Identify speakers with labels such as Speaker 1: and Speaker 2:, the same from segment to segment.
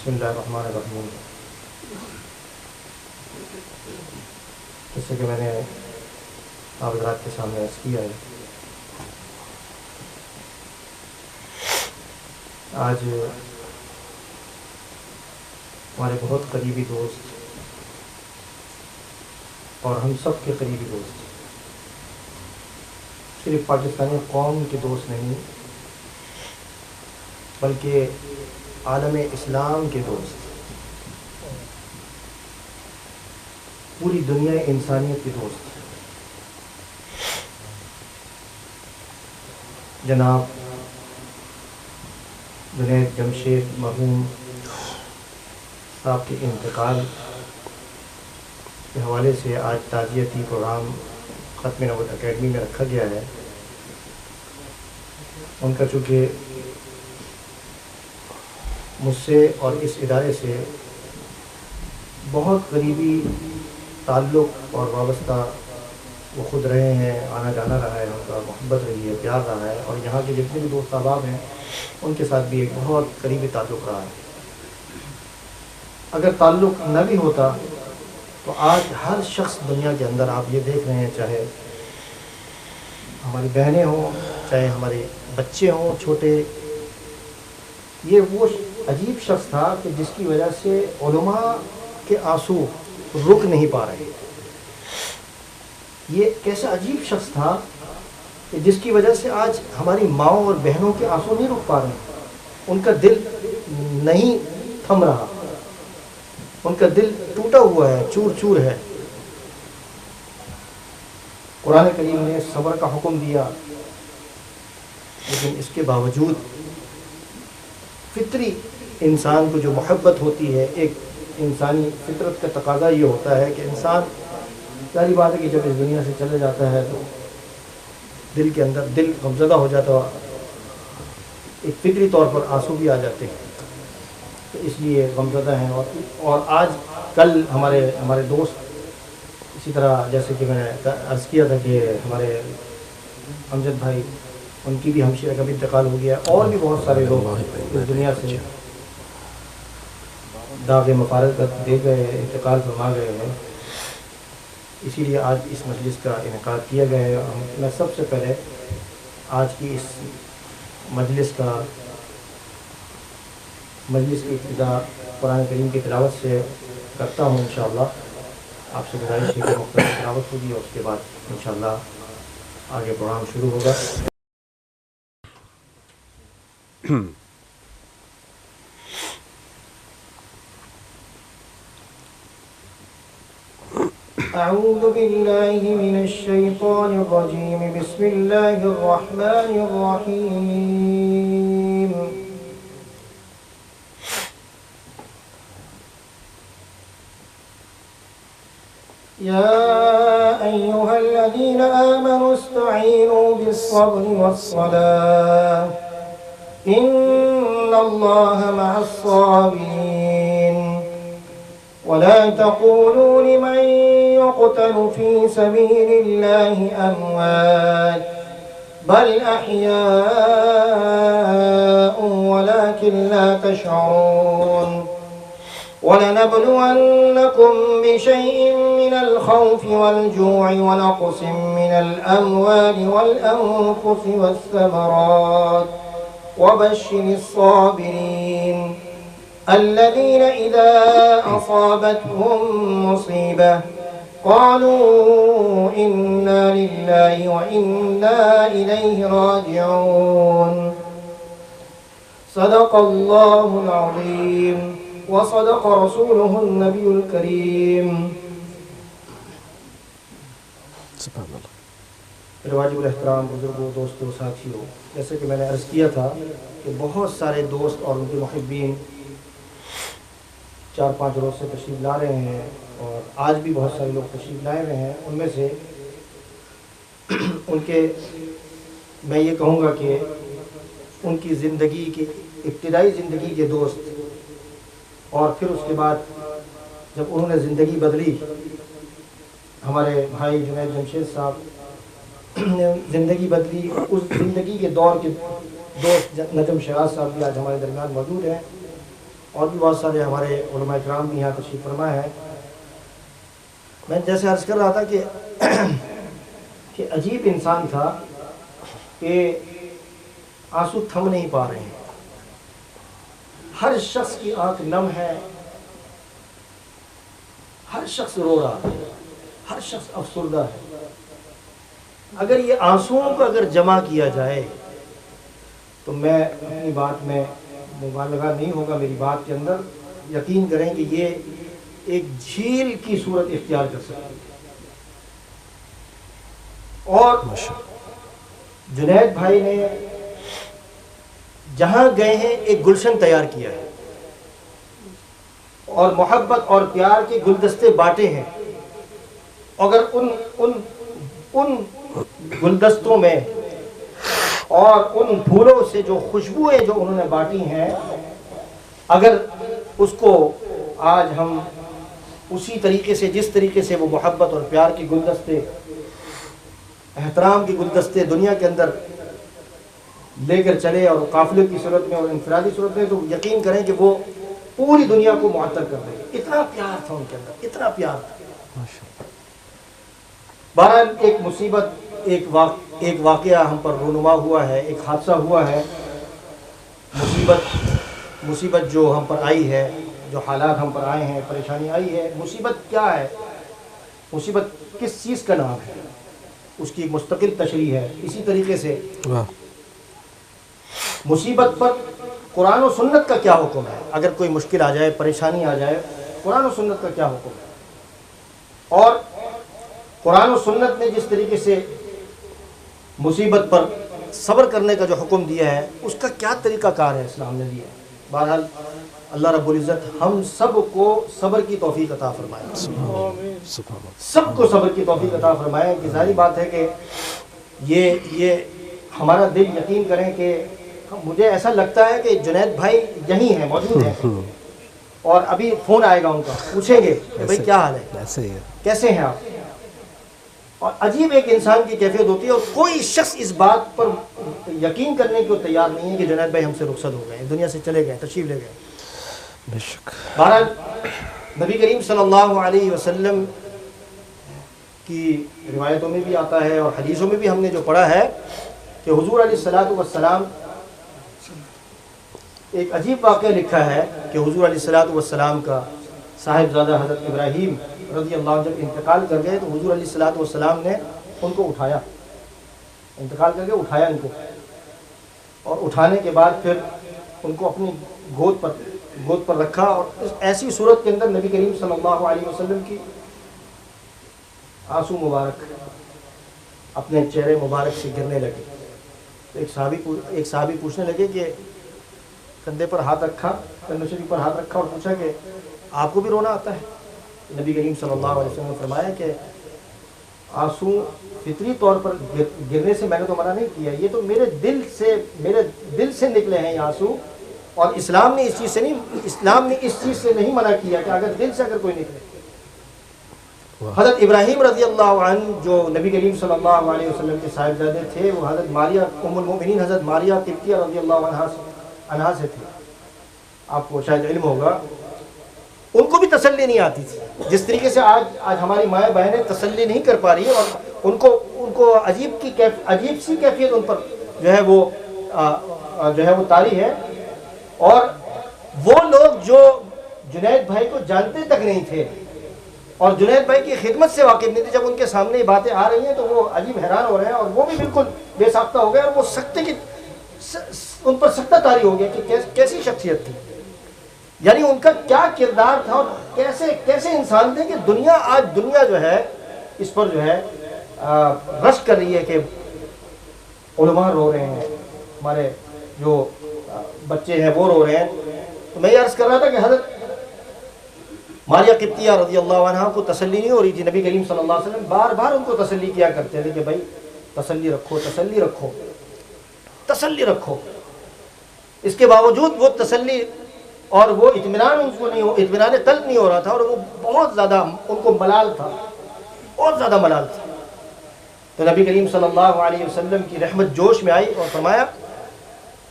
Speaker 1: بسم اللہ الرحمن الرحیم. جیسے کہ میں نے آپ حضرات کے سامنے عرض کیا ہے، آج ہمارے بہت قریبی دوست اور ہم سب کے قریبی دوست، صرف پاکستانی قوم کے دوست نہیں بلکہ عالم اسلام کے دوست، پوری دنیا انسانیت کے دوست، جناب جنید جمشید مرحوم صاحب کے انتقال کے حوالے سے آج تعزیتی پروگرام ختم نبوت اکیڈمی میں رکھا گیا ہے. ان کا چونکہ مجھ سے اور اس ادارے سے بہت قریبی تعلق اور وابستہ وہ خود رہے ہیں، آنا جانا رہا ہے، ان کا محبت رہی ہے، پیار رہا ہے، اور یہاں کے جتنے بھی دوست احباب ہیں ان کے ساتھ بھی ایک بہت قریبی تعلق رہا ہے. اگر تعلق نہ بھی ہوتا تو آج ہر شخص دنیا کے اندر آپ یہ دیکھ رہے ہیں، چاہے ہماری بہنیں ہوں، چاہے ہمارے بچے ہوں چھوٹے، یہ وہ عجیب شخص تھا کہ جس کی وجہ سے علماء کے آنسو رک نہیں پا رہے. یہ کیسا عجیب شخص تھا کہ جس کی وجہ سے آج ہماری ماؤں اور بہنوں کے آنسو نہیں رک پا رہے، ان کا دل نہیں تھم رہا، ان کا دل ٹوٹا ہوا ہے، چور چور ہے. قرآن کریم نے صبر کا حکم دیا، لیکن اس کے باوجود فطری انسان کو جو محبت ہوتی ہے، ایک انسانی فطرت کا تقاضا یہ ہوتا ہے کہ انسان، ظاہری بات ہے کہ جب اس دنیا سے چلے جاتا ہے تو دل کے اندر دل غمزدہ ہو جاتا ہے، ایک فطری طور پر آنسو بھی آ جاتے ہیں، تو اس لیے غمزدہ ہیں. اور آج کل ہمارے دوست اسی طرح، جیسے کہ میں نے عرض کیا تھا کہ ہمارے امجد بھائی، ان کی بھی ہمشیرہ کا بھی انتقال ہو گیا، اور بھی بہت سارے لوگ اس دنیا سے داغ مفارقت دے گئے، انتقال فرما گئے ہیں. اسی لیے آج اس مجلس کا انعقاد کیا گیا ہے. میں سب سے پہلے آج کی اس مجلس کی ابتدا قرآن کریم کی تلاوت سے کرتا ہوں. انشاءاللہ آپ سے گزارش ہے کہ مختلف تلاوت ہوگی، اور اس کے بعد انشاءاللہ آگے پروگرام شروع ہوگا. اعوذ باللہ من الشیطان الرجیم، بسم اللہ الرحمن الرحیم. یا ایہا الذین آمنوا استعینوا بالصبر والصلاة ان اللہ مع الصابرین ولا تقولوا لمن يقتل في سبيل الله أموات بل أحياء ولكن لا تشعرون. ولنبلونكم بشيء من الخوف والجوع ونقص من الأموال والأنفس والثمرات وبشر الصابرين الذين إذا أصابتهم مصيبة قالوا إنا لله وإنا إليه راجعون. صدق الله العظيم وصدق رسوله النبي الكريم. سبحان اللہ. واجب الاحترام بزرگوں، دوستوں، ساتھیوں، جیسے کہ میں نے عرض کیا تھا کہ بہت سارے دوست اور ان کے محبین 4-5 روز سے تشریف لا رہے ہیں، اور آج بھی بہت سارے لوگ تشریف لائے ہوئے ہیں. ان میں سے میں یہ کہوں گا کہ ان کی زندگی کی ابتدائی زندگی کے دوست، اور پھر اس کے بعد جب انہوں نے زندگی بدلی، ہمارے بھائی جنید جمشید صاحب نے زندگی بدلی، اس زندگی کے دور کے دوست نجم شراز صاحب بھی آج ہمارے درمیان موجود ہیں. اور بھی بہت سارے ہمارے علماء کرام بھی یہاں تشریف فرما ہے. میں جیسے عرض کر رہا تھا کہ عجیب انسان تھا کہ آنسو تھم نہیں پا رہے ہیں. ہر شخص کی آنکھ نم ہے، ہر شخص رو رہا ہے، ہر شخص افسردہ ہے. اگر یہ آنسوؤں کو اگر جمع کیا جائے تو میں اپنی بات میں مبالغہ نہیں ہوگا میری بات کے اندر، یقین کریں کہ یہ ایک جھیل کی صورت اختیار کر سکتی ہے. اور جنید بھائی نے جہاں گئے ہیں ایک گلشن تیار کیا ہے اور محبت اور پیار کے گلدستے بانٹے ہیں. اگر ان گلدستوں میں اور ان پھولوں سے جو خوشبوئیں جو انہوں نے بانٹی ہیں، اگر اس کو آج ہم اسی طریقے سے جس طریقے سے وہ محبت اور پیار کے گلدستے، احترام کے گلدستے دنیا کے اندر لے کر چلے اور قافلے کی صورت میں اور انفرادی صورت میں، تو یقین کریں کہ وہ پوری دنیا کو معطر کر دیں گے. اتنا پیار تھا ان کے اندر، اتنا پیار تھا. بہرحال ایک مصیبت، ایک واقعہ ہم پر رونما ہوا ہے، ایک حادثہ ہوا ہے. مصیبت جو ہم پر آئی ہے، جو حالات ہم پر آئے ہیں، پریشانی آئی ہے. مصیبت کیا ہے؟ مصیبت کس چیز کا نام ہے؟ اس کی مستقل تشریح ہے. اسی طریقے سے مصیبت پر قرآن و سنت کا کیا حکم ہے؟ اگر کوئی مشکل آ جائے، پریشانی آ جائے، قرآن و سنت کا کیا حکم ہے؟ اور قرآن و سنت نے جس طریقے سے مصیبت پر صبر کرنے کا جو حکم دیا ہے، اس کا کیا طریقہ کار ہے اسلام نے دیا ہے. بہرحال اللہ رب العزت ہم سب کو صبر کی توفیق عطا فرمائے، سب کو صبر کی توفیق عطا فرمائے. کہ ظاہری بات ہے کہ یہ ہمارا دل، یقین کریں کہ مجھے ایسا لگتا ہے کہ جنید بھائی یہیں ہیں، موجود ہیں، اور ابھی فون آئے گا ان کا، پوچھیں گے کہ بھائی کیا حال ہے، کیسے ہیں آپ. اور عجیب ایک انسان کی کیفیت ہوتی ہے، اور کوئی شخص اس بات پر یقین کرنے کو تیار نہیں ہے کہ جنید بھائی ہم سے رخصت ہو گئے، دنیا سے چلے گئے، تشریف لے گئے.
Speaker 2: بے شک.
Speaker 1: بہرحال نبی کریم صلی اللہ علیہ وسلم کی روایتوں میں بھی آتا ہے اور حدیثوں میں بھی ہم نے جو پڑھا ہے کہ حضور علیہ الصلوۃ والسلام، ایک عجیب واقعہ لکھا ہے کہ حضور علیہ الصلوۃ والسلام کا صاحبزادہ حضرت ابراہیم رضی اللہ عنہ جب انتقال کر گئے تو حضور علیہ الصلوۃ والسلام نے ان کو اٹھایا، انتقال کر کے اٹھایا ان کو، اور اٹھانے کے بعد پھر ان کو اپنی گود پر رکھا. اور ایسی صورت کے اندر نبی کریم صلی اللہ علیہ وسلم کی آنسو مبارک اپنے چہرے مبارک سے گرنے لگے. ایک صحابی پوچھنے لگے کہ کندھے پر ہاتھ رکھا، کندھے شریف پر ہاتھ رکھا اور پوچھا کہ آپ کو بھی رونا آتا ہے؟ نبی کریم صلی اللہ علیہ وسلم نے فرمایا کہ آنسو فطری طور پر گرنے سے میں نے تو منع نہیں کیا، یہ تو میرے دل سے نکلے ہیں یہ آنسو. اور اسلام نے اس چیز سے نہیں منع کیا کہ اگر دل سے اگر کوئی نکلے. حضرت ابراہیم رضی اللہ عنہ جو نبی کریم صلی اللہ علیہ وسلم کے صاحبزادے تھے، وہ حضرت ماریہ ام المؤمنین حضرت ماریہ قبطیہ رضی اللہ عنہا سے تھے. آپ کو شاید علم ہوگا، ان کو بھی تسلی نہیں آتی تھی جس طریقے سے آج ہماری مائیں بہنیں تسلی نہیں کر پا رہی ہیں، اور ان کو عجیب سی کیفیت ان پر جو ہے وہ طاری ہے. اور وہ لوگ جو جنید بھائی کو جانتے تک نہیں تھے اور جنید بھائی کی خدمت سے واقف نہیں تھے، جب ان کے سامنے یہ باتیں آ رہی ہیں تو وہ عجیب حیران ہو رہے ہیں، اور وہ بھی بالکل بے ساختہ ہو گئے، اور وہ ان پر سختہ طاری ہو گیا کہ کیسی شخصیت تھی، یعنی ان کا کیا کردار تھا، اور کیسے انسان تھے کہ آج دنیا جو ہے اس پر جو ہے رشک کر رہی ہے کہ علماء رو رہے ہیں، ہمارے جو بچے ہیں وہ رو رہے ہیں. تو میں یہ عرض کر رہا تھا کہ حضرت ماریہ قبطیہ رضی اللہ عنہ کو تسلی نہیں ہو رہی تھی. نبی کریم صلی اللہ علیہ وسلم بار بار ان کو تسلی کیا کرتے تھے کہ بھائی تسلی رکھو، تسلی رکھو، تسلی رکھو. اس کے باوجود وہ تسلی اور وہ اطمینان طلب نہیں ہو رہا تھا، اور وہ بہت زیادہ ان کو ملال تھا، بہت زیادہ ملال تھا. تو نبی کریم صلی اللہ علیہ وسلم کی رحمت جوش میں آئی اور فرمایا،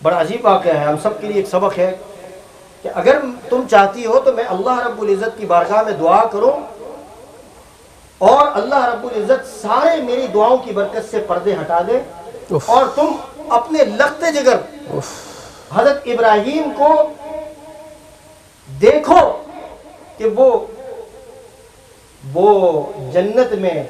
Speaker 1: بڑا عجیب واقعہ ہے، ہم سب کے لیے ایک سبق ہے کہ اگر تم چاہتی ہو تو میں اللہ رب العزت کی بارگاہ میں دعا کروں اور اللہ رب العزت سارے میری دعاؤں کی برکت سے پردے ہٹا دے اور تم اپنے لخت جگر حضرت ابراہیم کو دیکھو کہ وہ جنت میں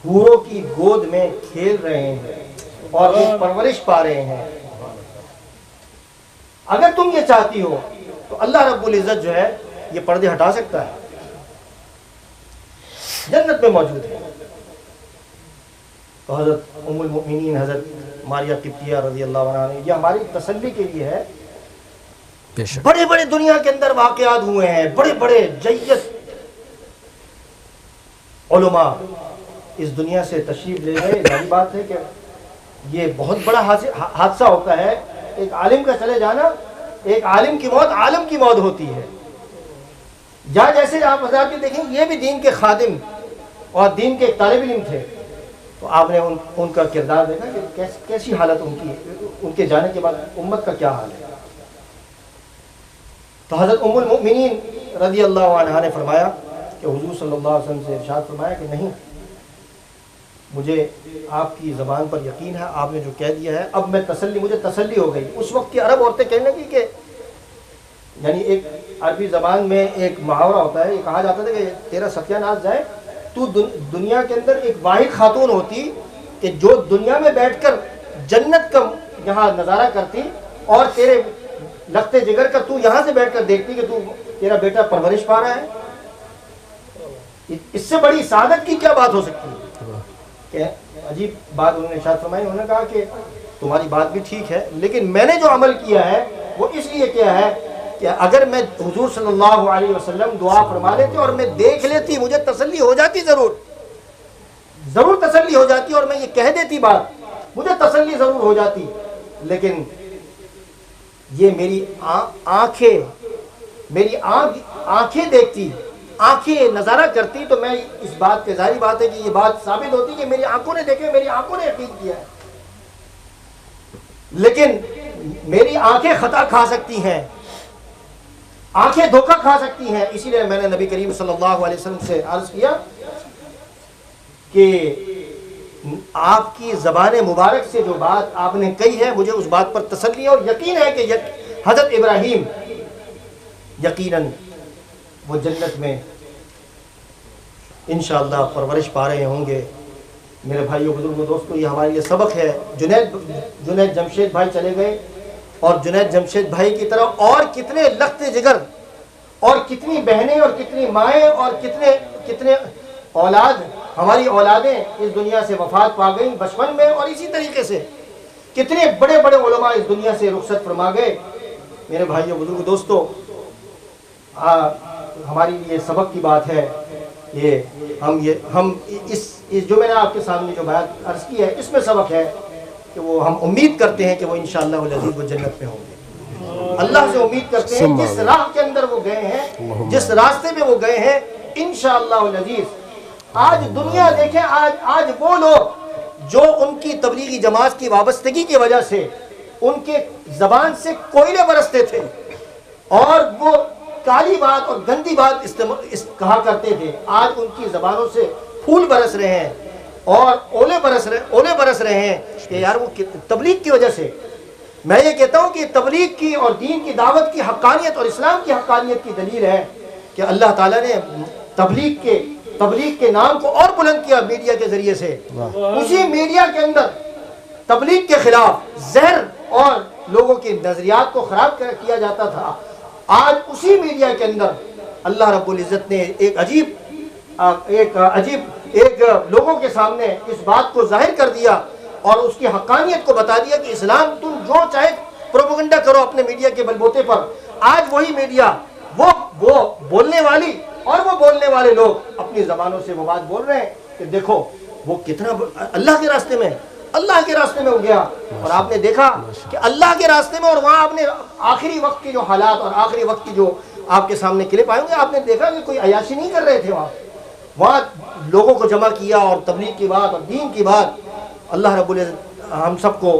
Speaker 1: حوروں کی گود میں کھیل رہے ہیں اور وہ پرورش پا رہے ہیں. اگر تم یہ چاہتی ہو تو اللہ رب العزت جو ہے یہ پردے ہٹا سکتا ہے, جنت میں موجود ہے. تو حضرت ام المؤمنین حضرت ماریہ قبطیہ رضی اللہ عنہا نے, یہ ہماری تسلی کے لیے ہے, بڑے بڑے دنیا کے اندر واقعات ہوئے ہیں, بڑے بڑے جیت علماء اس دنیا سے تشریف لے گئے. ظاہر بات ہے کہ یہ بہت بڑا حادثہ ہوتا ہے, ایک عالم کا چلے جانا, ایک عالم کی موت عالم کی موت ہوتی ہے. جہاں جیسے آپ حضرات دیکھیں یہ بھی دین کے خادم اور دین کے ایک طالب علم تھے, تو آپ نے ان کا کردار دیکھا کہ کیسی حالت ان کے جانے کے بعد امت کا کیا حال ہے. تو حضرت ام المؤمنین رضی اللہ عنہا نے فرمایا کہ حضور صلی اللہ علیہ وسلم سے ارشاد فرمایا کہ نہیں, مجھے آپ کی زبان پر یقین ہے, آپ نے جو کہہ دیا ہے اب میں مجھے تسلی ہو گئی. اس وقت کی عرب عورتیں کہنے لگی کہ یعنی ایک عربی زبان میں ایک محاورہ ہوتا ہے, یہ کہا جاتا تھا کہ تیرا ستیہ ناش جائے, تو دنیا کے اندر ایک واحد خاتون ہوتی کہ جو دنیا میں بیٹھ کر جنت کا یہاں نظارہ کرتی اور تیرے لخت جگر کا تو یہاں سے بیٹھ کر دیکھتی کہ تیرا بیٹا پرورش پا رہا ہے. اس سے بڑی سعادت کی کیا بات ہو سکتی ہے. کہ عجیب بات انہوں نے ارشاد فرمائی, انہوں نے کہا کہ تمہاری بات بھی ٹھیک ہے, لیکن میں نے جو عمل کیا ہے وہ اس لیے کیا ہے کہ اگر میں حضور صلی اللہ علیہ وسلم دعا فرما لیتے اور میں دیکھ لیتی, مجھے تسلی ہو جاتی, ضرور تسلی ہو جاتی, اور میں یہ کہہ دیتی بات, مجھے تسلی ضرور ہو جاتی. لیکن یہ میری آنکھیں دیکھتی, آنکھیں نظارہ کرتی, تو میں اس بات پہ ظاہری بات ہے کہ یہ بات ثابت ہوتی کہ میری آنکھوں نے دیکھے, میری آنکھوں نے یقین کیا ہے. لیکن میری آنکھیں خطا کھا سکتی ہیں, آنکھیں دھوکہ کھا سکتی ہیں. اسی لیے میں نے نبی کریم صلی اللہ علیہ وسلم سے عرض کیا کہ آپ کی زبان مبارک سے جو بات آپ نے کہی ہے مجھے اس بات پر تسلی اور یقین ہے کہ حضرت ابراہیم یقیناً وہ جنت میں انشاءاللہ پرورش پا رہے ہوں گے. میرے بھائیوں بزرگوں دوستوں, یہ ہمارے لیے سبق ہے. جنید جمشید بھائی چلے گئے, اور جنید جمشید بھائی کی طرح اور کتنے لخت جگر اور کتنی بہنیں اور کتنی مائیں اور کتنے اولاد, ہماری اولادیں اس دنیا سے وفات پا گئیں بچپن میں, اور اسی طریقے سے کتنے بڑے بڑے علماء اس دنیا سے رخصت فرما گئے. میرے بھائیوں بزرگوں دوستوں, ہماری یہ سبق کی بات ہے. ہم اس جو میں نے آپ کے سامنے جو بات عرض کی ہے اس میں سبق ہے کہ وہ ہم امید کرتے ہیں کہ وہ انشاءاللہ العزیز وہ جنت میں ہوں گے. اللہ سے امید کرتے ہیں جس راہ کے اندر وہ گئے ہیں, جس راستے میں وہ گئے ہیں, انشاءاللہ العزیز. آج دنیا دیکھیں, آج وہ لوگ جو ان کی تبلیغی جماعت کی وابستگی کی وجہ سے ان کے زبان سے کوئلے برستے تھے اور وہ کالی بات اور گندی بات کہا کرتے تھے, آج ان کی زبانوں سے پھول برس رہے ہیں اور اولے برس رہے ہیں کہ یار وہ تبلیغ کی وجہ سے. میں یہ کہتا ہوں کہ تبلیغ کی اور دین کی دعوت کی حقانیت اور اسلام کی حقانیت کی دلیل ہے کہ اللہ تعالیٰ نے تبلیغ کے نام کو اور بلند کیا میڈیا کے ذریعے سے. اسی میڈیا کے اندر تبلیغ کے خلاف زہر اور لوگوں کے نظریات کو خراب کیا جاتا تھا. آج اسی میڈیا کے اندر اللہ رب العزت نے ایک عجیب لوگوں کے سامنے اس بات کو ظاہر کر دیا اور اس کی حقانیت کو بتا دیا کہ اسلام تم جو چاہے پروپیگنڈا کرو اپنے میڈیا کے بل بوتے پر. آج وہی میڈیا, وہ بولنے والی اور وہ بولنے والے لوگ اپنی زبانوں سے وہ بات بول رہے ہیں کہ دیکھو وہ کتنا اللہ کے راستے میں ہو گیا. اور آپ نے دیکھا کہ اللہ کے راستے میں, اور وہاں آپ نے آخری وقت کے جو حالات اور آخری وقت کی جو آپ کے سامنے کلپ آئے ہوں گے, آپ نے دیکھا کہ کوئی عیاشی نہیں کر رہے تھے وہاں لوگوں کو جمع کیا اور تبلیغ کی بات اور دین کی بات. اللہ رب العزت ہم سب کو